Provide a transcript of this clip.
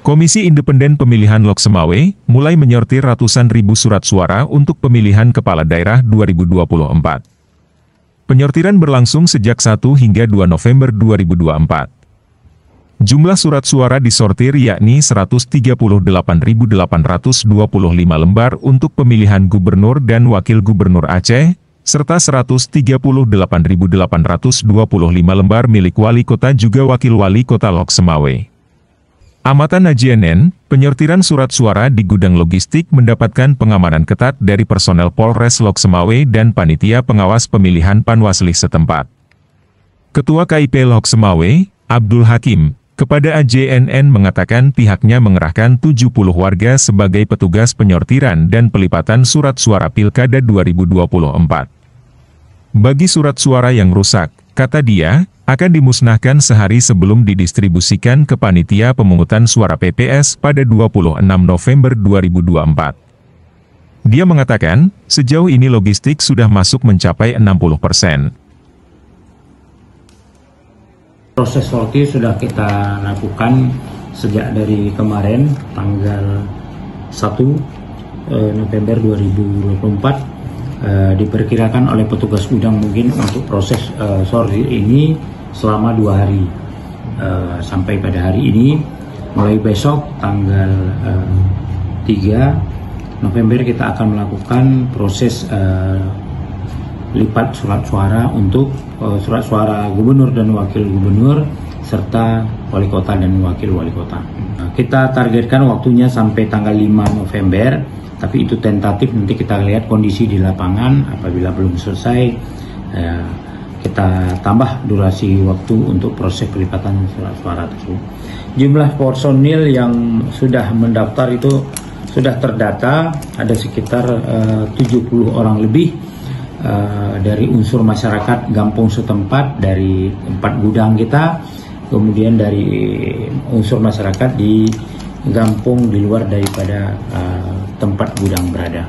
Komisi Independen Pemilihan Lok Semawe mulai menyortir ratusan ribu surat suara untuk pemilihan kepala daerah 2024. Penyortiran berlangsung sejak 1 hingga 2 November 2024. Jumlah surat suara disortir yakni 138.825 lembar untuk pemilihan gubernur dan wakil gubernur Aceh, serta 138.825 lembar milik wali kota juga wakil wali kota Lok Semawe. Amatan AJNN, penyortiran surat suara di gudang logistik mendapatkan pengamanan ketat dari personel Polres Lok Semawe dan panitia pengawas pemilihan Panwasli setempat. Ketua KIP Lok Semawe, Abdul Hakim, kepada AJNN mengatakan pihaknya mengerahkan 70 warga sebagai petugas penyortiran dan pelipatan surat suara Pilkada 2024. Bagi surat suara yang rusak, kata dia, akan dimusnahkan sehari sebelum didistribusikan ke panitia pemungutan suara PPS pada 26 November 2024. Dia mengatakan, sejauh ini logistik sudah masuk mencapai 60%. Proses sortir sudah kita lakukan sejak dari kemarin, tanggal 1 November 2024. Diperkirakan oleh petugas gudang mungkin untuk proses sortir ini selama 2 hari, sampai pada hari ini. Mulai besok tanggal 3 November kita akan melakukan proses lipat surat suara untuk surat suara gubernur dan wakil gubernur serta wali kota dan wakil wali kota. Kita targetkan waktunya sampai tanggal 5 November, tapi itu tentatif, nanti kita lihat kondisi di lapangan. Apabila belum selesai, kita tambah durasi waktu untuk proses pelipatan surat suara tersebut. Jumlah personil yang sudah mendaftar itu sudah terdata, ada sekitar 70 orang lebih dari unsur masyarakat Gampung setempat, dari tempat gudang kita, kemudian dari unsur masyarakat di Gampung di luar daripada tempat gudang berada.